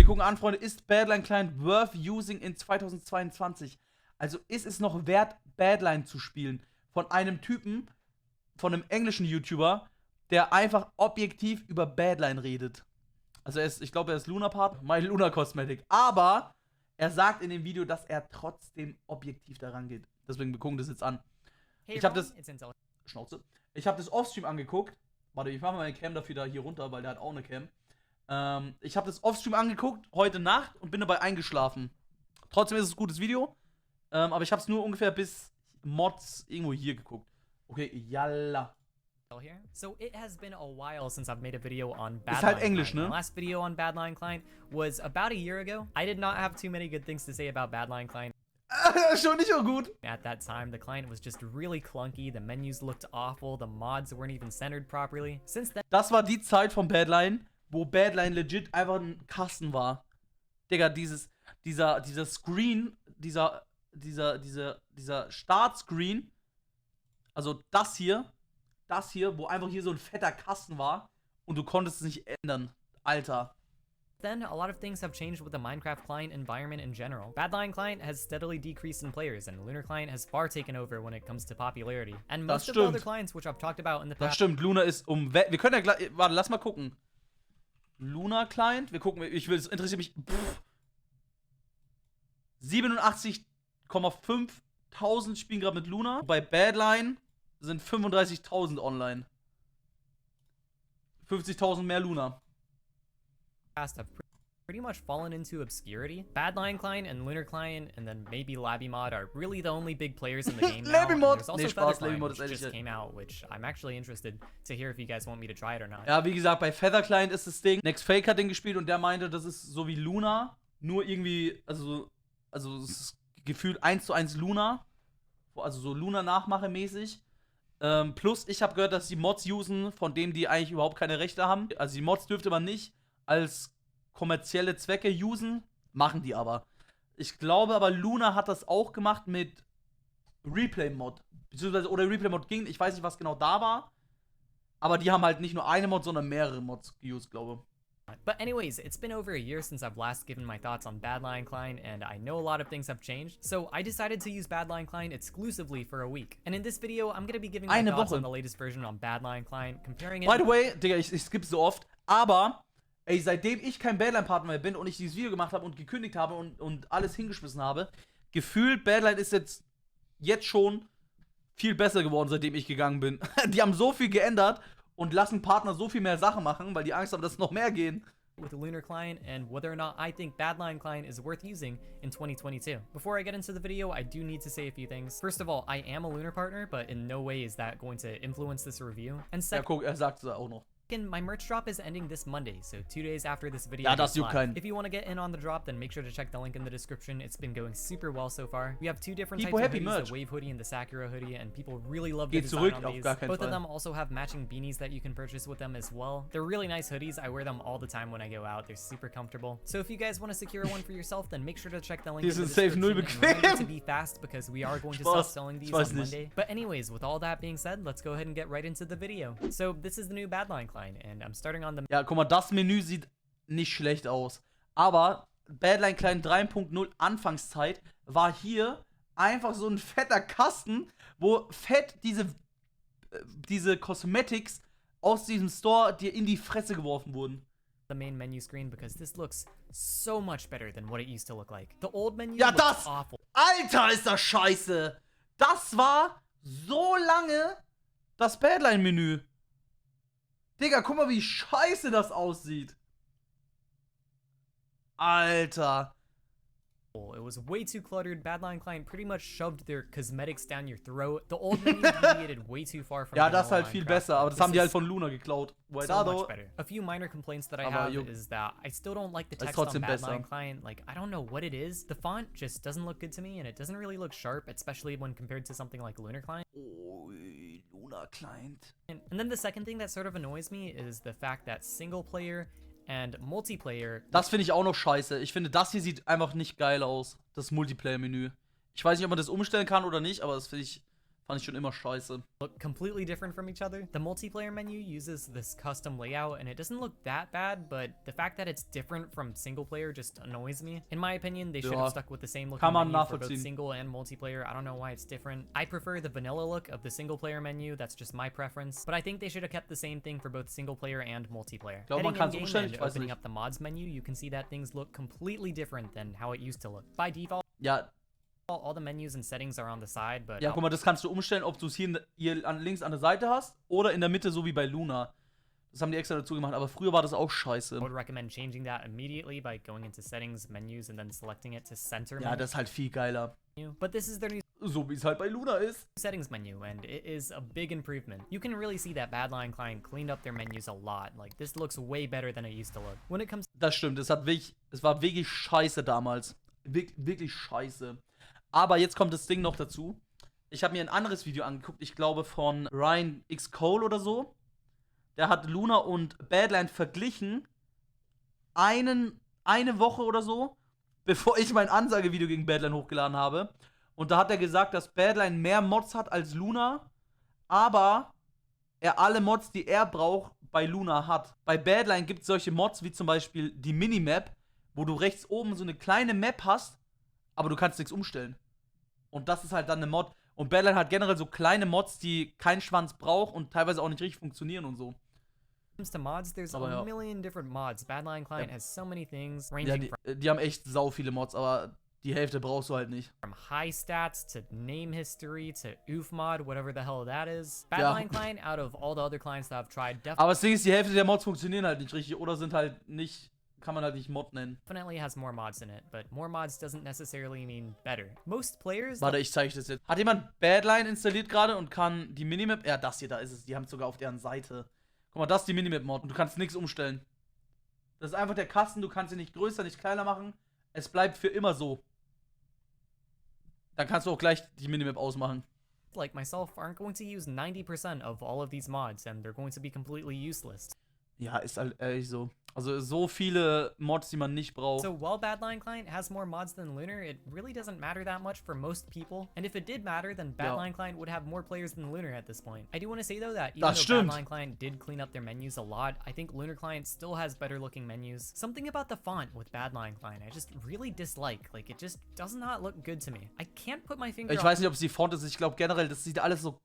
gucken an, Freunde, ist Badline Client worth using in 2022? Also ist es noch wert, Badline zu spielen? Von einem Typen, von einem englischen YouTuber, der einfach objektiv über Badline redet. Also ich glaube, er ist Luna-Part, My Luna Cosmetic. Aber er sagt in dem Video, dass er trotzdem objektiv daran geht. Deswegen, wir gucken das jetzt an. Ich habe das... Schnauze. Ich habe das Offstream angeguckt. Warte, ich mache mal meine Cam dafür da hier runter, weil der hat auch eine Cam. Ich habe das Offstream angeguckt, heute Nacht, und bin dabei eingeschlafen. Trotzdem ist es ein gutes Video. Aber ich habe es nur ungefähr bis Mods irgendwo hier geguckt. Okay, yalla. Here. So it has been a while since I've made a video on Ist halt Badline Englisch, Client. ne? My last video on Badline Client was about a year ago. I did not have too many good things to say about Badline Client. Schon nicht so gut. At that time, the client was just really clunky, the menus looked awful, the mods weren't even centered properly. Since then, Das war die Zeit von Badline, wo Badline legit einfach ein Kasten war. Digga, dieser Screen, dieser Startscreen, also das hier, wo einfach hier so ein fetter Kasten war und du konntest es nicht ändern. Alter. Then, a lot of things have changed with the Minecraft client environment in general. Badline client has steadily decreased in players, and Lunar client has far taken over when it comes to popularity. And most of the other clients, which I've talked about in the past. Das stimmt, Luna ist wir können ja gleich, warte, lass mal gucken. Luna Client, wir gucken, es interessiert mich. 87,5 spielen gerade mit Luna. Bei Badline sind 35.000 online. 50.000 mehr Luna. Have pretty much fallen into obscurity. Badline client and Lunar client and then maybe LabbyMod are really the only big players in the game now. LabbyMod! There's also Feather Client, which just came out, which I'm actually interested to hear if you guys want me to try it or not. Ja, wie gesagt, bei Feather Client ist das Ding. Next Fake hat den gespielt und der meinte, das ist so wie Luna, nur irgendwie, also es ist gefühlt 1:1 Luna. Also so Luna-Nachmache mäßig. Plus, ich habe gehört, dass die Mods usen, von denen die eigentlich überhaupt keine Rechte haben. Also die Mods dürfte man nicht als kommerzielle Zwecke usen, machen die aber. Ich glaube aber, Luna hat das auch gemacht mit Replay-Mod. Beziehungsweise, oder Replay-Mod ging, ich weiß nicht, was genau da war. Aber die haben halt nicht nur eine Mod, sondern mehrere Mods geused, glaube ich. But anyways, it's been over a year since I've last given my thoughts on Badline Client, and I know a lot of things have changed, so I decided to use Badline Client exclusively for a week. And in this video, I'm gonna be giving my thoughts on the latest version on Badline Client, comparing it... By the way, Digga, ich skippe so oft, aber, ey, seitdem ich kein Badline-Partner mehr bin und ich dieses Video gemacht habe und gekündigt habe und alles hingeschmissen habe, gefühlt, Badline ist jetzt schon viel besser geworden, seitdem ich gegangen bin. Die haben so viel geändert und lassen Partner so viel mehr Sachen machen, weil die Angst haben, dass noch mehr gehen. With the Lunar client and whether or not I think Badline client is worth using in 2022. Before I get into the video, I do need to say a few things. First of all, I am a Lunar partner, but in no way is that going to influence this review. And second, ja, guck, er sagt es auch noch. My merch drop is ending this Monday, so 2 days after this video. Ja, das juckt keinen. If you want to get in on the drop, then make sure to check the link in the description. It's been going super well so far. We have 2 different types of hoodies, merch. the Wave hoodie and the Sakura hoodie, and people really love the Geht design zurück, on these. Both of them also have matching beanies that you can purchase with them as well. They're really nice hoodies. I wear them all the time when I go out. They're super comfortable. So if you guys want to secure one for yourself, then make sure to check the link in the description. And remember to be fast because we are going to stop selling these on Monday. But anyways, with all that being said, let's go ahead and get right into the video. So this is the new Badline client, and I'm starting on the... Ja, guck mal, das Menü sieht nicht schlecht aus. Aber Badline Client 3.0 Anfangszeit war hier einfach so ein fetter Kasten, wo fett diese Cosmetics aus diesem Store dir in die Fresse geworfen wurden. The main menu screen because this looks so much better than what it used to look like. The old menu ja, looks awful. Alter, ist das scheiße! Das war so lange das Badline-Menü. Digga, guck mal, wie scheiße das aussieht. Alter. It was way too cluttered. Badline client pretty much shoved their cosmetics down your throat. The old menu deviated way too far from ja, das ist halt viel besser, aber das haben die halt von Luna geklaut. So much better. A few minor complaints that I have is that I still don't like the text on Badline client. Like, I don't know what it is. The font just doesn't look good to me, and it doesn't really look sharp, especially when compared to something like Lunar client. Oh, Luna client. And then the second thing that sort of annoys me is the fact that single player and Multiplayer. Das finde ich auch noch scheiße. Ich finde, das hier sieht einfach nicht geil aus. Das Multiplayer-Menü. Ich weiß nicht, ob man das umstellen kann oder nicht, aber das finde ich Fand ich schon immer scheiße. Look completely different from each other. The multiplayer menu uses this custom layout and it doesn't look that bad, but the fact that it's different from single player just annoys me. In my opinion, they should have stuck with the same looking menu for both single and multiplayer. I don't know why it's different. I prefer the vanilla look of the single player menu. That's just my preference. But I think they should have kept the same thing for both single player and multiplayer. Heading in-game and opening up the mods menu, you can see that things look completely different than how it used to look. By default, all the menus and settings are on the side, but ja, guck mal, das kannst du umstellen, ob du es hier links an der Seite hast oder in der Mitte, so wie bei Luna. Das haben die extra dazu gemacht, aber früher war das auch scheiße. I would recommend changing that immediately by going into settings, menus, and then selecting it to center. Ja, das ist halt viel geiler. But this is their new so wie es halt bei Luna ist. Settings menu, and it is a big improvement. You can really see that Badlion Client cleaned up their menus a lot. Like, this looks way better than it used to look. When it comes Das stimmt, es war wirklich scheiße damals. Wirklich scheiße. Aber jetzt kommt das Ding noch dazu. Ich habe mir ein anderes Video angeguckt, ich glaube von Ryan X. Cole oder so. Der hat Luna und Badlion verglichen. Eine Woche oder so, bevor ich mein Ansagevideo gegen Badlion hochgeladen habe. Und da hat er gesagt, dass Badlion mehr Mods hat als Luna, aber er alle Mods, die er braucht, bei Luna hat. Bei Badlion gibt es solche Mods wie zum Beispiel die Minimap, wo du rechts oben so eine kleine Map hast, aber du kannst nichts umstellen. Und das ist halt dann eine Mod. Und Badlion hat generell so kleine Mods, die keinen Schwanz braucht und teilweise auch nicht richtig funktionieren und so. To mods, there's a million different mods. Badlion Client has so many things, ranging die haben echt sau viele Mods, aber die Hälfte brauchst du halt nicht. From high stats to name history to oof mod, whatever the hell that is. Badlion Client, out of all the other clients that I've tried, aber das Ding ist, die Hälfte der Mods funktionieren halt nicht richtig oder sind halt nicht, kann man halt nicht Mod nennen. Definitely has more mods in it, but more mods doesn't necessarily mean better. Most players. Warte, ich zeige das jetzt. Hat jemand Badlion installiert gerade und kann die Minimap? Ja, das hier, da ist es. Die haben es sogar auf deren Seite. Guck mal, das ist die Minimap-Mod und du kannst nichts umstellen. Das ist einfach der Kasten, du kannst ihn nicht größer, nicht kleiner machen. Es bleibt für immer so. Dann kannst du auch gleich die Minimap ausmachen. Like myself aren't going to use 90% of all of these mods and they're going to be completely useless. Ja, ist halt ehrlich so. Also so viele Mods, die man nicht braucht. So while Badlion Client has more mods than Lunar, it really doesn't matter that much for most people. And if it did matter, then Badlion Client would have more players than Lunar at this point. I do want to say though that even though Badlion Client did clean up their menus a lot, I think Lunar Client still has better looking menus. Something about the font with Badlion Client I just really dislike. Like, it just does not look good to me. I can't put my finger Ich weiß nicht, ob es die Font ist. Ich glaube generell, das sieht alles so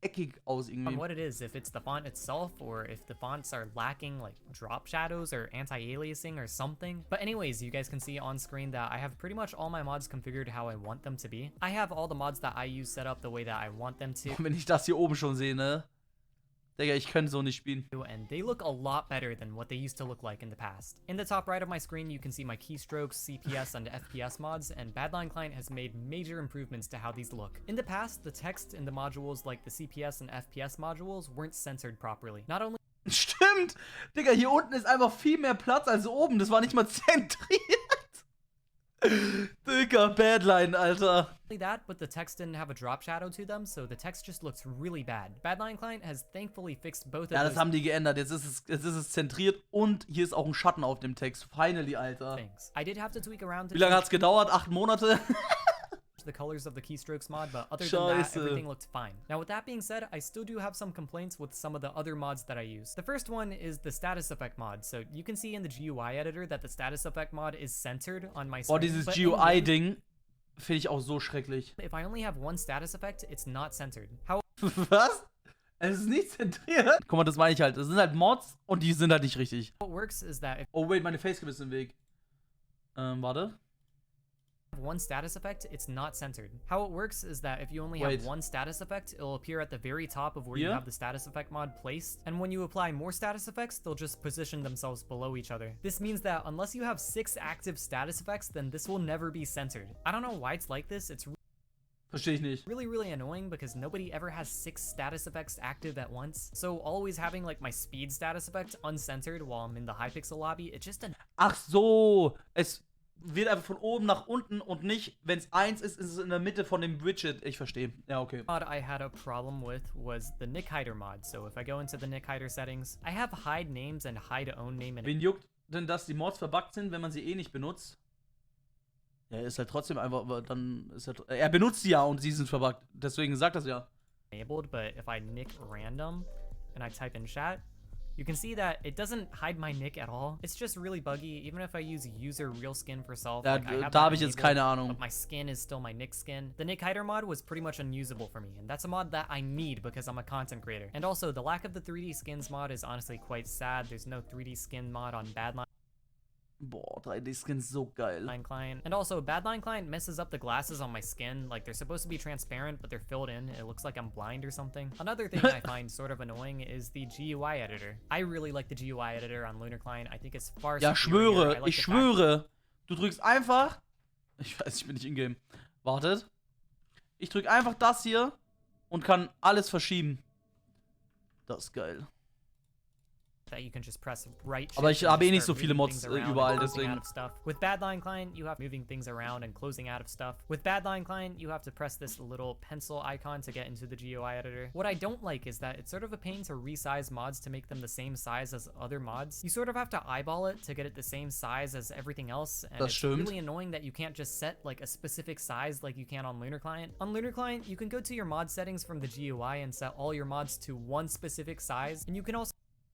eckig aus irgendwie. On what it is, if it's the font itself or if the fonts are lacking like drop shadows or anti-aliasing or something. But anyways, you guys can see on screen that I have pretty much all my mods configured how I want them to be. I have all the mods that I use set up the way that I want them to. Wenn ich das hier oben schon sehe, ne? Digga, ich könnte so nicht spielen. And they look a lot better than what they used to look like in the past. In the top right of my screen, you can see my keystrokes, CPS, and FPS mods, and Badlion Client has made major improvements to how these look. In the past, the text in the modules like the CPS and FPS modules weren't centered properly. Not only Stimmt! Digga, hier unten ist einfach viel mehr Platz als oben. Das war nicht mal zentriert. Digga, Badlion, Alter. That, but the text didn't have a drop shadow to them, so the text just looks really bad. Badlion Client has thankfully fixed both of Ja, das haben die geändert. Jetzt ist es zentriert und hier ist auch ein Schatten auf dem Text. Finally, Alter. Things. I did have to tweak around. Wie lange hat's gedauert? 8 Monate? The colors of the keystrokes mod, but other than that, everything looked fine. Now, with that being said, I still do have some complaints with some of the other mods that I use. The first one is the status effect mod. So you can see in the GUI editor that the status effect mod is centered on my screen. Boah, dieses GUI-Ding finde ich auch so schrecklich. If I only have one status effect, it's not centered. Was? Es ist nicht zentriert? Guck mal, das meine ich halt. Das sind halt Mods und die sind halt nicht richtig. What works is that oh wait, meine Facecam ist im Weg. Warte. One status effect, it's not centered. How it works is that if you only have one status effect, it'll appear at the very top of where you have the status effect mod placed. And when you apply more status effects, they'll just position themselves below each other. This means that unless you have 6 active status effects, then this will never be centered. I don't know why it's like this. It's Verstehe ich nicht. Really annoying because nobody ever has 6 status effects active at once. So always having like my speed status effect uncentered while I'm in the Hypixel lobby, it just Ach so, es wird einfach von oben nach unten und nicht, wenn es 1 ist, ist es in der Mitte von dem Widget. Ich verstehe. Ja, okay. Mod I had a problem with was the Nick Hider mod. So if I go into the Nick Hider settings, I have hide names and hide own name. Wen juckt denn, dass die Mods verbuggt sind, wenn man sie eh nicht benutzt? Ja, ist halt trotzdem einfach, aber dann ist er benutzt die ja und sie sind verbuggt. Deswegen sagt das ja. Enabled, but if I nick random and I type in chat, you can see that it doesn't hide my nick at all. It's just really buggy, even if I use user real skin for self. Ja, like, da habe ich jetzt keine Ahnung. But my skin is still my nick skin. The nick hider mod was pretty much unusable for me, and that's a mod that I need because I'm a content creator. And also, the lack of the 3D skins mod is honestly quite sad. There's no 3D skin mod on Badline. Boah, 3D-Skins so geil. Client. And also, Badline Client messes up the glasses on my skin. Like, they're supposed to be transparent, but they're filled in. It looks like I'm blind or something. Another thing I find sort of annoying is the GUI editor. I really like the GUI editor on Lunar Client. I think it's far Ja, superior. schwöre, ich schwöre. Du drückst einfach... Ich weiß, ich bin nicht in-game. Wartet. Ich drück einfach das hier und kann alles verschieben. Das ist geil. That you can just press right. Aber ich habe eh nicht so viele Mods überall, deswegen. With Badline Client, you have moving things around and closing out of stuff. With Badline Client, you have to press this little pencil icon to get into the GUI editor. What I don't like is that it's sort of a pain to resize mods to make them the same size as other mods. You sort of have to eyeball it to get it the same size as everything else, and it's really annoying that you can't just set like a specific size like you can on Lunar Client. On Lunar Client, you can go to your mod settings from the GUI and set all your mods to one specific size, and you can also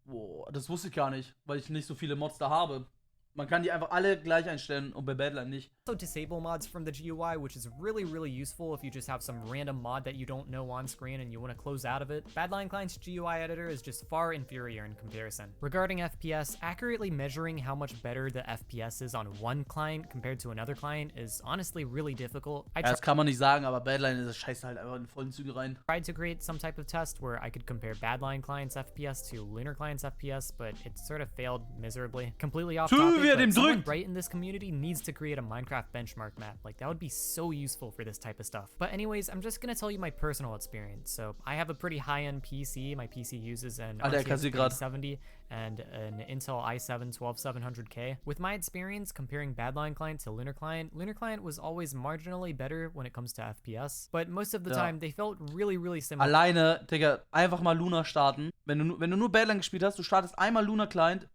Boah, das wusste ich gar nicht, weil ich nicht so viele Mods da habe. Man kann die einfach alle gleich einstellen und bei Badline nicht. Also disable mods from the GUI, which is really, really useful if you just have some random mod that you don't know on screen and you want to close out of it. Badline Client's GUI editor is just far inferior in comparison. Regarding FPS, accurately measuring how much better the FPS is on one client compared to another client is honestly really difficult. Ja, das kann man nicht sagen, aber Badline ist das scheiße halt einfach in vollen Züge rein. Tried to create some type of test where I could compare Badline Client's FPS to Lunar Client's FPS, but it sort of failed miserably. Completely off topic. Someone bright in this community needs to create a Minecraft benchmark map. Like, that would be so useful for this type of stuff. But anyways, I'm just gonna tell you my personal experience. So, I have a pretty high-end PC. My PC uses an RTX 3070 and an Intel i7 12700K. With my experience comparing Badline Client to Lunar Client was always marginally better when it comes to FPS. But most of the time, they felt really, really similar. Alleine, Digga, einfach mal Lunar starten. Wenn du nur Badline gespielt hast, du startest einmal Lunar Client.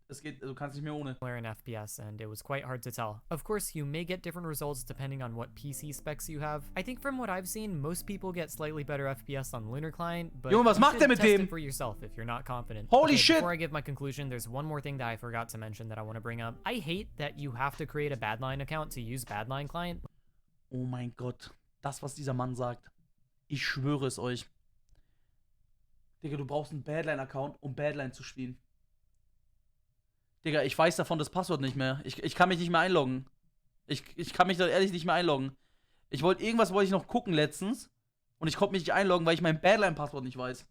Es geht, du kannst nicht mehr ohne. In FPS, and it was quite hard to tell. Of course, you may get different results depending on what PC specs you have. I think from what I've seen, most people get slightly better FPS on Lunar Client, but Junge, was macht der mit dem? It for yourself if you're not confident. Holy shit! Before I give my conclusion, there's one more thing that I forgot to mention that I want to bring up. I hate that you have to create a Badline account to use Badline Client. Oh mein Gott, das, was dieser Mann sagt. Ich schwöre es euch. Digga, du brauchst einen Badline-Account, um Badline zu spielen. Digga, ich weiß davon das Passwort nicht mehr. Ich kann mich nicht mehr einloggen. Ich kann mich da ehrlich nicht mehr einloggen. Irgendwas wollte ich noch gucken letztens. Und ich konnte mich nicht einloggen, weil ich mein Badline-Passwort nicht weiß.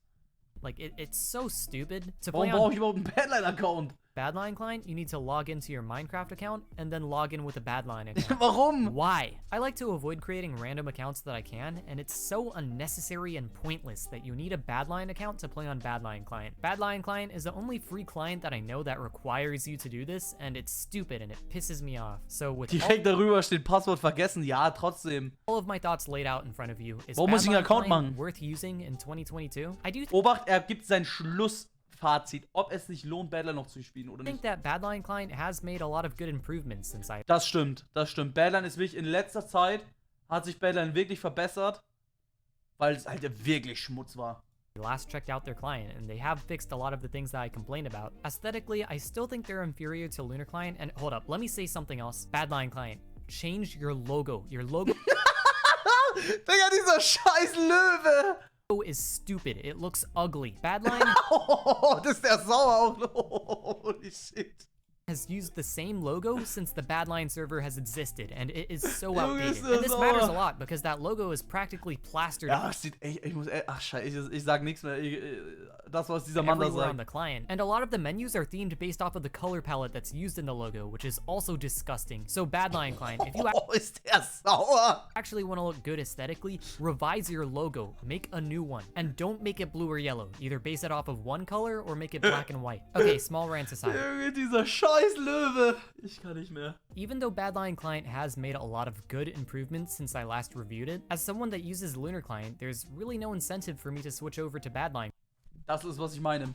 Like, it's so stupid. Warum brauche ich überhaupt einen Badline-Account? Badline Client, you need to log into your Minecraft account and then log in with a Badline account. Warum? Why? I like to avoid creating random accounts that I can, and it's so unnecessary and pointless that you need a Badline account to play on Badline Client. Badline Client is the only free client that I know that requires you to do this, and it's stupid and it pisses me off. So with direkt darüber steht Passwort vergessen. Ja, trotzdem. All of my thoughts laid out in front of you. Is Warum muss ich einen Account machen? Worth using in 2022? Obacht, er gibt sein Schlussfazit, ob es sich lohnt, Badline noch zu spielen oder nicht. I think that Badline Client has made a lot of good improvements since I... Das stimmt. Badline ist wirklich, in letzter Zeit hat sich Badline wirklich verbessert, weil es halt wirklich Schmutz war. Last checked out their client, and they have fixed a lot of the things that I complained about. Aesthetically, I still think they're inferior to Lunar Client, and hold up, let me say something else. Badline Client, change your logo. Your logo... Digga, dieser scheiß Löwe! Is stupid. It looks ugly. Badline... Oh, das ist der sauer auch. Holy shit. Has used the same logo since the Badline server has existed, and it is so outdated. And this matters a lot because that logo is practically plastered. Ja, es sieht echt, ach scheiße, ich sag nichts mehr. Das, was dieser Mann da sagt. On the client. And a lot of the menus are themed based off of the color palette that's used in the logo, which is also disgusting. So Badline Client, if you ist der sauer. Actually want to look good aesthetically, revise your logo, make a new one, and don't make it blue or yellow. Either base it off of one color or make it black and white. Okay, small rant aside. Dieser scheiß Löwe. Ich kann nicht mehr. Even though Badline Client has made a lot of good improvements since I last reviewed it, as someone that uses Lunar Client, there's really no incentive for me to switch over to Badline. Das ist, was ich meine.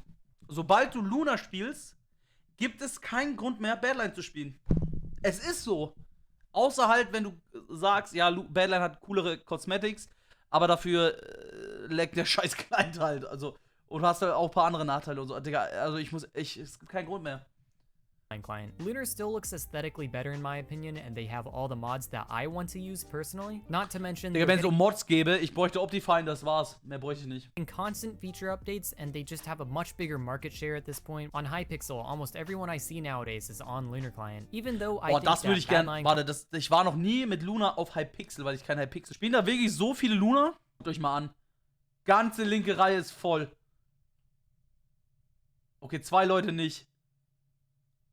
Sobald du Lunar spielst, gibt es keinen Grund mehr, Badline zu spielen. Es ist so. Außer halt, wenn du sagst, ja, Badline hat coolere Cosmetics, aber dafür leckt der scheiß Client halt. Also, und du hast halt auch ein paar andere Nachteile und so. Digga, also es gibt keinen Grund mehr. Client. Lunar still looks aesthetically better in my opinion, and they have all the mods that I want to use personally. Not to mention, Digga, wenn es um Mods gäbe, ich bräuchte Optifine, das war's. Mehr bräuchte ich nicht. Constant feature updates, and they just have a much bigger market share at this point. On Hypixel, almost everyone I see nowadays is on Lunar Client. Even though I think das würde ich gerne. Warte, ich war noch nie mit Luna auf Hypixel, weil ich kein Hypixel spiele. Da wirklich so viele Luna? Guckt euch mal an. Ganze linke Reihe ist voll. Okay, 2 Leute nicht.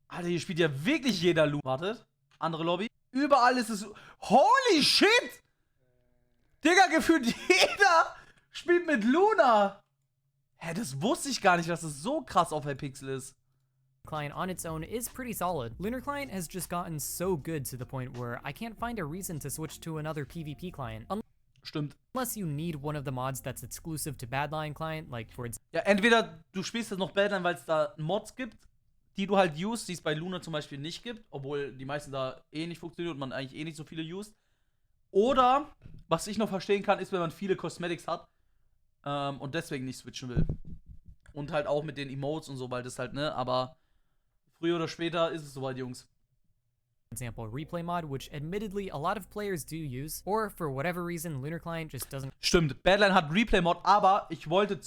Alter, hier spielt ja wirklich jeder Luna. Wartet. Andere Lobby. Überall ist es. Holy shit! Digga, gefühlt jeder spielt mit Luna. Hä, das wusste ich gar nicht, dass es so krass auf Hypixel ist. Client on its own is pretty solid. Lunar Client has just gotten so good to the point where I can't find a reason to switch to another PvP client. Stimmt. Unless you need one of the mods that's exclusive to Badline Client, like for example. Ja, entweder du spielst jetzt noch Badline, weil es da Mods gibt, die du halt used, die es bei Luna zum Beispiel nicht gibt, obwohl die meisten da eh nicht funktionieren und man eigentlich eh nicht so viele used. Oder, was ich noch verstehen kann, ist, wenn man viele Cosmetics hat und deswegen nicht switchen will. Und halt auch mit den Emotes und so, weil das halt, ne, aber früher oder später ist es soweit, Jungs. Example Replay mod, which admittedly a lot of players do use, or for whatever reason Lunar Client just doesn't. Stimmt, Badline hat Replay Mod, aber ich wollte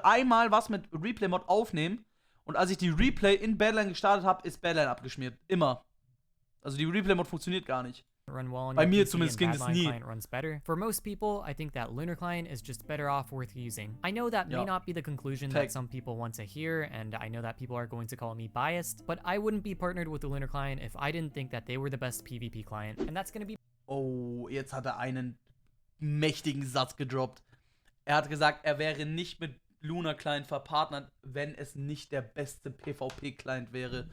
einmal was mit Replay Mod aufnehmen. Und als ich die Replay in Badline gestartet habe, ist Badline abgeschmiert. Immer. Also die Replay-Mod funktioniert gar nicht. Bei mir zumindest ging das nie. Runs better. For most people, I think that Lunar Client is just better off worth using. I know that may not be the conclusion that some people want to hear, and I know that people are going to call me biased, but I wouldn't be partnered with the Lunar Client if I didn't think that they were the best PvP client, and that's gonna be. Oh, jetzt hat er einen mächtigen Satz gedroppt. Er hat gesagt, er wäre nicht mit Lunar Client verpartnert, wenn es nicht der beste PvP-Client wäre.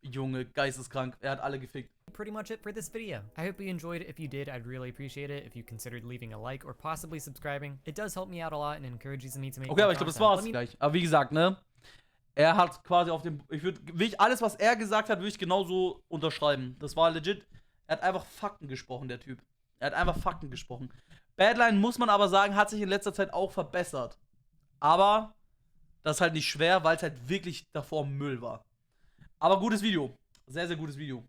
Junge, geisteskrank. Er hat alle gefickt. Pretty much it for this video. I hope you enjoyed it. If you did, I'd really appreciate it if you considered leaving a like or possibly subscribing. It does help me out a lot and encourages me to make. Okay, aber ich glaube, das war's gleich. Aber wie gesagt, ne? Er hat quasi auf dem. Alles, was er gesagt hat, würde ich genauso unterschreiben. Das war legit. Er hat einfach Fakten gesprochen, der Typ. Er hat einfach Fakten gesprochen. Badline, muss man aber sagen, hat sich in letzter Zeit auch verbessert. Aber das ist halt nicht schwer, weil es halt wirklich davor Müll war. Aber gutes Video. Sehr, sehr gutes Video.